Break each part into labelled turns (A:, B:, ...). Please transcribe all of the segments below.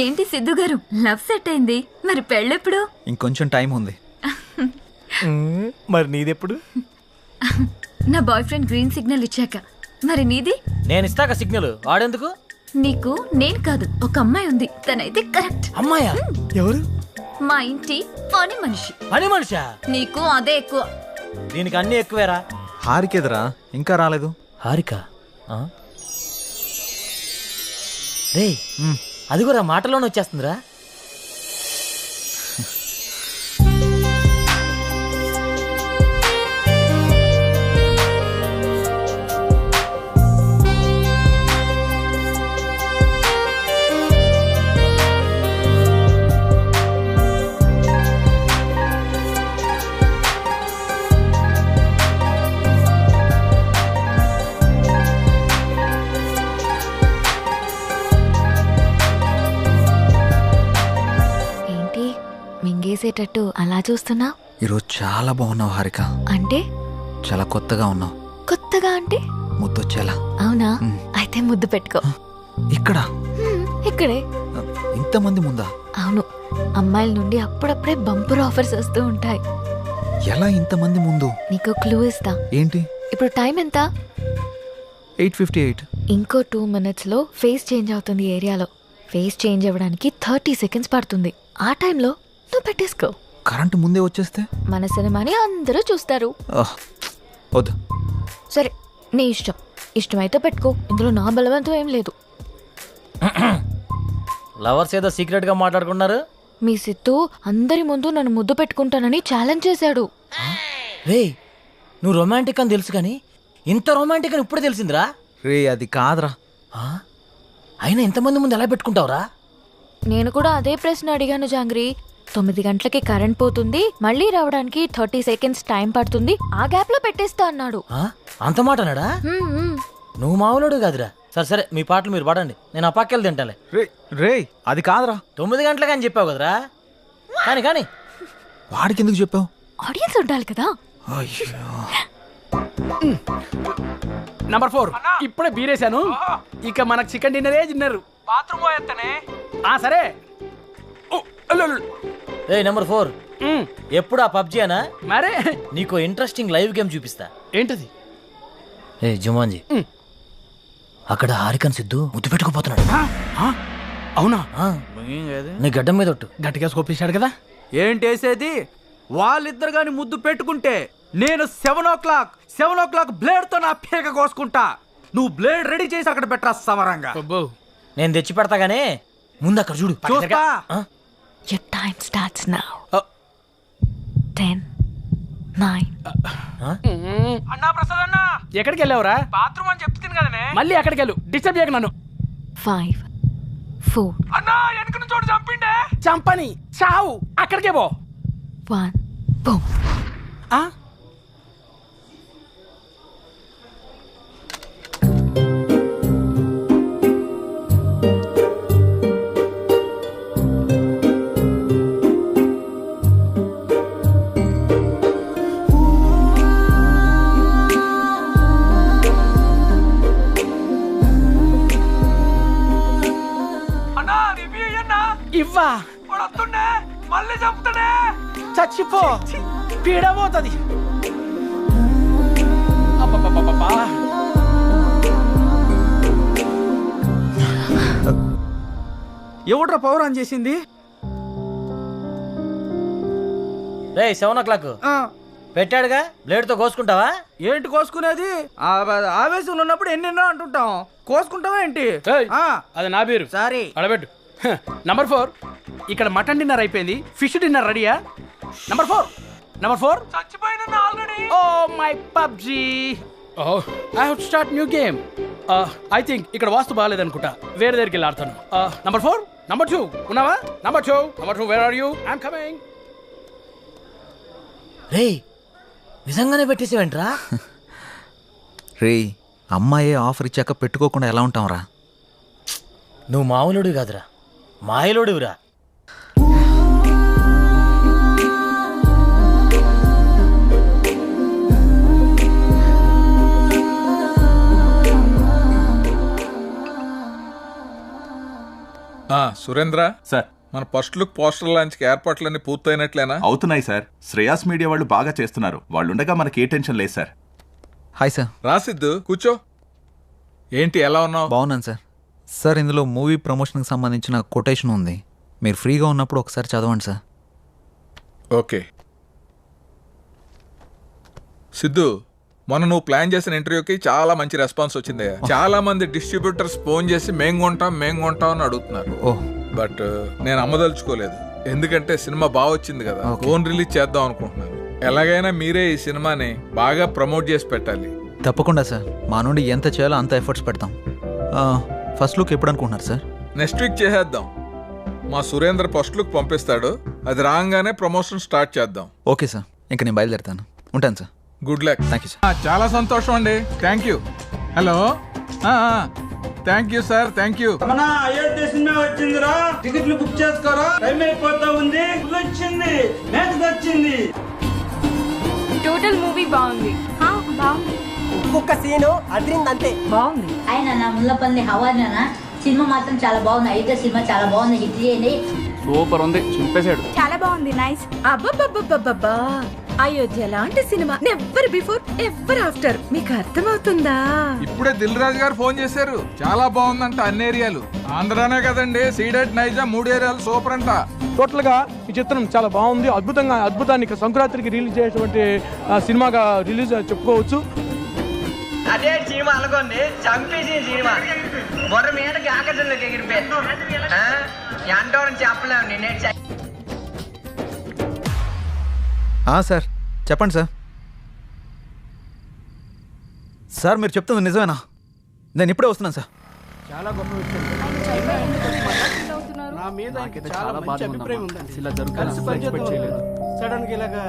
A: ఏంటి సిద్ధు గారు, love set అయింది, మరి పెళ్ళెప్పుడు?
B: ఇంకొంచెం టైం ఉంది.
C: మరి నీదెప్పుడు?
A: నా బాయ్ ఫ్రెండ్ గ్రీన్ సిగ్నల్ ఇచ్చాక. మరి నీది?
C: నేను ఇస్తాక సిగ్నల్ వాడేందుకు?
A: నీకు నేను కాదు, ఒక అమ్మాయి ఉంది, తనైతే కరెక్ట్.
C: అమ్మాయా? ఎవరు?
A: మా ఇంటి పని మనిషి.
C: పని మనిషా?
A: నీకు అదే ఎక్కువ.
C: దీనికి అన్ని ఎక్కువేరా.
B: హారికేదరా ఇంకా రాలేదు?
C: హారిక రే, అది కూడా మాటలోనే వచ్చేస్తుందిరా.
A: మింగేసేటట్టు అలా చూస్తున్నా?
B: ఈరోజు చాలా బాగున్నావు హారిక.
A: అంటే?
B: చాలా కొత్తగా ఉన్నావు.
A: కొత్తగా అంటే?
B: ముద్దొచ్చేలా.
A: అవునా? అయితే ముద్దు పెట్టుకో.
B: ఇక్కడ?
A: ఇక్కడే.
B: ఇంతమంది ముందా?
A: అవును, అమ్మాయిల నుండి అప్పుడప్పుడే బంపర్ ఆఫర్స్ వస్తూ ఉంటాయి.
B: ఎలా ఇంతమంది ముందు?
A: నీకు క్లూ ఇస్తా.
B: ఏంటి?
A: ఇప్పుడు టైం ఎంత?
B: 8:58.
A: ఇంకో 2 minutes లో ఫేస్ చేంజ్ అవుతుంది ఏరియాలో. ఫేస్ చేంజ్ అవ్వడానికి 30 seconds పడుతుంది. ఆ టైంలో నువ్వు పెట్టేసుకో.
B: కరెంటు ముందే వచ్చేస్తే?
A: మన సినిమాని అందరూ చూస్తారు.
B: వద్దు.
A: సరే, నీ ఇష్టం. ఇష్టమైతే పెట్టుకో, ఇందులో నా బలవంతం ఏం లేదు.
C: లవర్స్ ఏదో సీక్రెట్ గా మాట్లాడుకున్నారు.
A: మీ సిత్తు అందరి ముందు నన్ను ముద్దు పెట్టుకుంటానని ఛాలెంజ్ చేశాడు.
C: రే, నువ్వు రొమాంటిక్ అని తెలుసు కానీ ఇంత రొమాంటిక్ అని ఇప్పుడు తెలిసిందిరా.
B: రే, అది కాదురా.
C: అయినా ఇంతమంది ముందు ఎలా పెట్టుకుంటావురా?
A: నేను కూడా అదే ప్రశ్న అడిగాను జాంగ్రీ. 9 గంటలకి కరెంట్ పోతుంది, మళ్ళీ రావడానికి 30 seconds టైం పడుతుంది, ఆ గ్యాప్ లో పెట్టేస్తా అన్నాడు.
C: అంత మాట అన్నాడా? నువ్వు మామూలుడు కాదురా. సరే సరే, మీ పాటలు మీరు పాడండి, నేను ఆ పక్కెళ్ళి తింటాలే.
B: రే, అది కాదురా.
C: 9 గంటలకు అని చెప్పావు కదరా. కానీ కానీ
B: వాడికి ఎందుకు చెప్పావు?
A: ఆడియన్స్ ఉండాలి కదా.
D: నంబర్ 4 ఇప్పుడే బీరేశాను. ఇక మనకు చికెన్ డిన్నరే తిన్నారు. బాత్రూమ్ పోయేస్తానే. సరే.
C: నెంబర్ 4, ఎప్పుడు ఆ పబ్జీ అనా?
D: మరే
C: నీకు ఇంట్రెస్టింగ్ లైవ్ గేమ్ చూపిస్తా.
D: ఏంటది?
C: జుమాన్జీ, అక్కడ హారికన్ సిద్ధు ముద్దు పెట్టుకుపోతున్నాడు.
D: అవునా?
C: నీ గడ్డం మీద ఒట్టు.
D: గట్టిగా స్కోపేశాడు కదా.
E: ఏంటేసేది? వాళ్ళిద్దరు గాని ముద్దు పెట్టుకుంటే నేను 7 o'clock బ్లేడ్ తో నా పీక కోసుకుంటా. నువ్వు బ్లేడ్ రెడీ చేసి అక్కడ పెట్టరా సమరంగా.
C: నేను తెచ్చి పెడతాగానే ముందు అక్కడ చూడు.
E: చూస్తా.
A: Your time starts now. 10, 9.
D: అన్నా ప్రసాద్ అన్నా, ఎక్కడికి వెళ్ళావురా? బాత్రూమ్ అని చెప్తుంది కదనే. మళ్ళీ ఎక్కడికి వెళ్ళు, డిస్టర్బ్ చేయకు నన్ను.
A: 5, 4.
D: అన్నా, వెనక నుంచి చోటు చంపిండే. చంపని చావు, అక్కడికే పో.
A: 1, boom.
D: ఇవ్వా వస్తుండే, మళ్ళీ చంపుతాడే. చచ్చిపో, పీడబోతుంది.
E: ఎవడ్రా పవర్ ఆన్ చేసింది?
C: 7 o'clock పెట్టాడుగా, బ్లేడ్ తో కోసుకుంటావా?
E: ఏంటి కోసుకునేది? ఆవేశంలో ఉన్నప్పుడు ఎన్నెన్నో అంటుంటాం, కోసుకుంటావా ఏంటి?
D: అది నా పేరు.
E: సారీ,
D: అడబెట్టు. నంబర్ 4, ఇక్కడ మటన్ డిన్నర్ అయిపోయింది, ఫిష్ డిన్నర్ రెడీయా? నంబర్ 4 చచ్చిపోయిన already. Oh my PUBG. I have to start new game. I think ఇక్కడ వాస్తు బాగాలేదనుకుంటా, వేరే దగ్గరికి వెళ్ళి ఆడతాను. నంబర్ 4, నంబర్ 2 ఉన్నావా? Number 2 where are you? I'm coming.
C: రే, నిజంగానే పెట్టేసేవేంట్రా?
B: రే, అమ్మాయే ఆఫర్ ఇచ్చాక పెట్టుకోకుండా ఎలా ఉంటావురా?
C: నువ్వు మామూలుడు కాదురా, మాయలోడురా.
F: సురేంద్ర
G: సార్
F: మన ఫస్ట్ లుక్ పోస్టర్ లాంచ్కి ఏర్పాట్లన్నీ పూర్తయినట్లేనా?
G: అవుతున్నాయి సార్. శ్రేయాస్ మీడియా వాళ్ళు బాగా చేస్తున్నారు. వాళ్ళుండగా మనకి ఏ టెన్షన్ లేదు సార్.
B: Hi sir.
F: రాసిద్దు కూర్చో. ఏంటి ఎలా ఉన్నావు?
B: బాగున్నాను సార్. సార్ ఇందులో మూవీ ప్రమోషన్కి సంబంధించిన కొటేషన్ ఉంది, మీరు ఫ్రీగా ఉన్నప్పుడు ఒకసారి చదవండి సార్.
F: ఓకే. సిద్ధు, మొన్న నువ్వు ప్లాన్ చేసిన ఇంటర్వ్యూకి చాలా మంచి రెస్పాన్స్ వచ్చింది. చాలా మంది డిస్ట్రిబ్యూటర్స్ ఫోన్ చేసి మేం కొంటాం అని అడుగుతున్నారు.
B: ఓహ్,
F: బట్ నేను అమ్మదలుచుకోలేదు, ఎందుకంటే సినిమా బాగా వచ్చింది కదా, ఫోన్ రిలీజ్ చేద్దాం అనుకుంటున్నాను. ఎలాగైనా మీరే ఈ సినిమాని బాగా ప్రమోట్ చేసి పెట్టాలి.
B: తప్పకుండా సార్, మా నుండి ఎంత చేయాలో అంత ఎఫర్ట్స్ పెడతాం. ఫస్ట్ లుక్ ఎప్పుడు అనుకుంటున్నారు సార్?
F: నెక్స్ట్ వీక్ చేసేద్దాం. మా సురేంద్ర ఫస్ట్ లుక్ పంపిస్తాడు, అది రాగానే ప్రమోషన్ స్టార్ట్ చేద్దాం.
B: ఓకే సార్, ఇంక నేను బయలుదేరుతాను. ఉంటాను sir.
F: Good luck.
B: Thank you sir.
F: చాలా సంతోషం అండి. Thank you. Hello, thank you sir, thank you.
H: మన అయోధ్య సినిమా వచ్చిందిరా, టికెట్లు బుక్ చేసుకోరా, టైం అయిపోతా ఉంది. వచ్చింది, మ్యాచ్ వచ్చింది.
A: టోటల్ మూవీ బాగుంది. బాగుంది.
I: ఒక్కొక్క సీను అదిరిందంతే. బాగుంది.
J: ఆయన నా ముల్లపల్లి హవానా సినిమా మాత్రం చాలా బాగుంది. అయితే సినిమా చాలా బాగుంది, హిట్ చేయండి.
D: సూపర్ ఉంది, చింపేశాడు.
A: చాలా బాగుంది. నైస్.
K: అబ్బబ్బబ్బబ్బబ్బా, అయోధ్య లాంటి cinema never before ever after. మీకు అర్థమవుతుందా?
F: ఇప్పుడే దిల్ రాజు గారు ఫోన్ చేశారు, చాలా బాగుందంట అన్ని ఏరియాలు. ఆంధ్రానే కదండి, సీడెడ్ నైజా 3 ఏరియాలు సూపర్ అంట.
D: టోటల్ గా ఈ చిత్రం చాలా బాగుంది. అద్భుతాన్ని సంక్రాంతికి రిలీజ్ చేసేటువంటి సినిమాగా రిలీజ్ చెప్పుకోవచ్చు.
I: అదే సినిమా అనుకోండి, చంపేసిన సినిమా బొర్ర మీదకి ఆకర్షణలోకి ఎగిరిపోయి ఎంతో చెప్పలేము. నేనే
B: సార్ చెప్పండి సార్. సార్ మీరు చెప్తుంది నిజమేనా? నేను ఇప్పుడే వస్తున్నాను సార్.
D: చాలా గొప్ప విషయం. నా మీద చాలా మంచి అభిప్రాయం ఉందండి. ఇలా జరుగుతుంది ఎక్స్పెక్ట్ చేయలేదు. సడన్ గా ఇలాగా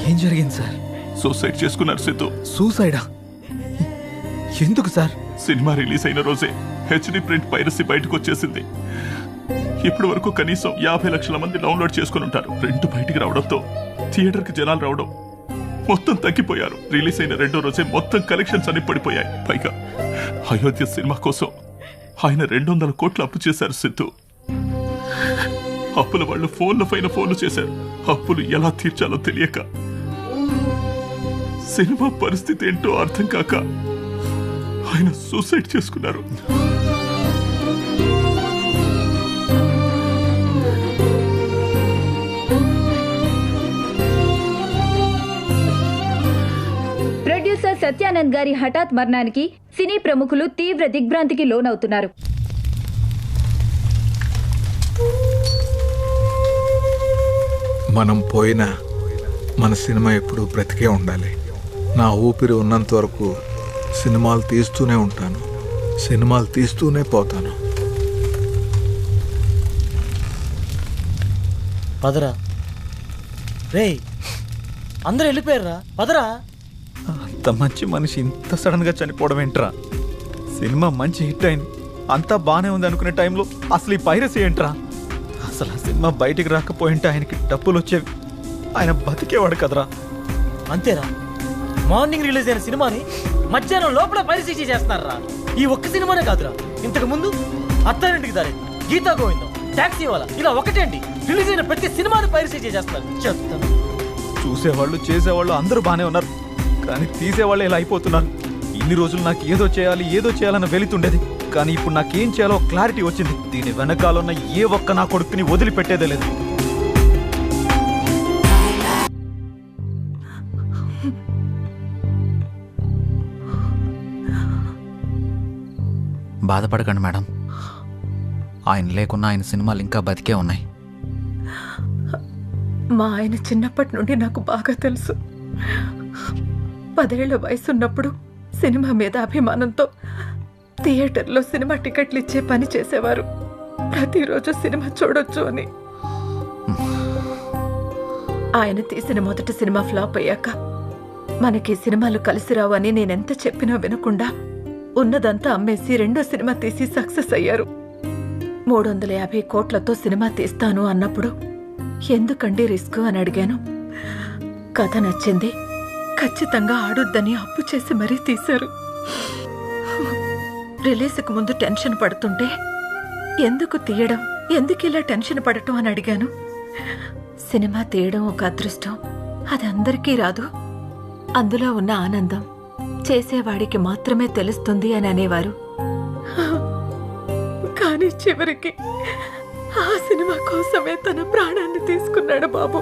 B: ఏం జరిగింది సార్?
G: సూసైడ్ చేసుకున్నారు సిద్ధు.
B: సూసైడా? ఎందుకు సార్?
G: సినిమా రిలీజ్ అయిన రోజే హెచ్డి ప్రింట్ పైరసీ బయటకు వచ్చేసింది. ఇప్పటి వరకు కనీసం 50 లక్షల మంది డౌన్లోడ్ చేసుకుని ఉంటారు. ప్రింట్ బయటికి రావడంతో థియేటర్ కి జనాలు రావడం మొత్తం తగ్గిపోయారు. రిలీజ్ అయిన 2వ రోజే మొత్తం కలెక్షన్స్ అన్ని పడిపోయాయి. పైగా అయోధ్య సినిమా కోసం ఆయన 200 కోట్లు అప్పు చేశారు సిద్ధు. అప్పుల వాళ్ళు ఫోన్ల పైన ఫోన్లు చేశారు. అప్పులు ఎలా తీర్చాలో తెలియక, సినిమా పరిస్థితి ఏంటో అర్థం కాక ఆయన సూసైడ్ చేసుకున్నారు.
J: ప్రొడ్యూసర్ సత్యానంద్ గారి హఠాత్ మరణానికి సినీ ప్రముఖులు తీవ్ర దిగ్భ్రాంతికి లోనవుతున్నారు.
F: మనం పోయినా మన సినిమా ఎప్పుడు బ్రతికే ఉండాలి. నా ఊపిరి ఉన్నంత వరకు సినిమాలు తీస్తూనే ఉంటాను, సినిమాలు తీస్తూనే పోతాను.
C: పదరా రే, అందరూ వెళ్ళిపోయారా? పదరా.
B: అంత మంచి మనిషి ఇంత సడన్ గా చనిపోవడం ఏంట్రా? సినిమా మంచి హిట్ అయింది, అంతా బానే ఉంది అనుకునే టైంలో అసలు ఈ పైరసీ ఏంట్రా? అసలు ఆ సినిమా బయటికి రాకపోయింటే ఆయనకి డబ్బులు వచ్చేవి, ఆయన బతికేవాడు కదరా.
C: అంతేరా, మార్నింగ్ రిలీజ్ అయిన సినిమాని మధ్యాహ్నం లోపల పైరసీ చేస్తున్నారా? ఈ ఒక్క సినిమానే కాదురా, ఇంతకు ముందు అత్తారింటికి దారి, గీతా గోవిందం, టాక్సీ వాలా, ఇలా ఒకటేంటి రిలీజ్ అయిన ప్రతి సినిమాని పైరసీ చేస్తున్నారు. చెప్తాను.
B: చూసేవాళ్ళు చేసేవాళ్ళు అందరూ బానే ఉన్నారు, కానీ తీసేవాళ్ళు ఇలా అయిపోతున్నారు. ఇన్ని రోజులు నాకు ఏదో చేయాలన్న వెళుతుండేది, కానీ ఇప్పుడు నాకేం చేయాలో క్లారిటీ వచ్చింది. దీని వెనకాలన్న ఏ ఒక్క నా కొడుకుని వదిలిపెట్టేదే లేదు. బాధపడకండి మేడం, ఆయన లేకున్నా ఆయన సినిమాలు ఇంకా బతికే ఉన్నాయి.
K: మా ఆయన చిన్నప్పటి నుండి నాకు బాగా తెలుసు. 10 ఏళ్ల వయసున్నప్పుడు సినిమా మీద అభిమానంతో థియేటర్లో సినిమా టికెట్లు ఇచ్చే పని చేసేవారు. ప్రతిరోజు సినిమా చూడొచ్చు అని. ఆయన తీసిన మొదటి సినిమా ఫ్లాప్ అయ్యాక మనకి సినిమాలు కలిసి రావు అని నేనెంత చెప్పినా వినకుండా ఉన్నదంతా అమ్మేసి రెండో సినిమా తీసి సక్సెస్ అయ్యారు. 350 కోట్లతో సినిమా తీస్తాను అన్నప్పుడు ఎందుకండి రిస్క్ అని అడిగాను. కథ నచ్చింది, ఖచ్చితంగా ఆడొద్దని అప్పు చేసి మరీ తీశారు. రిలీజ్కి ముందు టెన్షన్ పడుతుంటే ఎందుకు తీయడం, ఎందుకు ఇలా టెన్షన్ పడటం అని అడిగాను. సినిమా తీయడం ఒక అదృష్టం, అది అందరికీ రాదు. అందులో ఉన్న ఆనందం చేసేవాడికి మాత్రమే తెలుస్తుంది అని అనేవారు. కానీ చివరికి ఆ సినిమా కోసమే తన ప్రాణాన్ని తీసుకున్నాడు బాబు.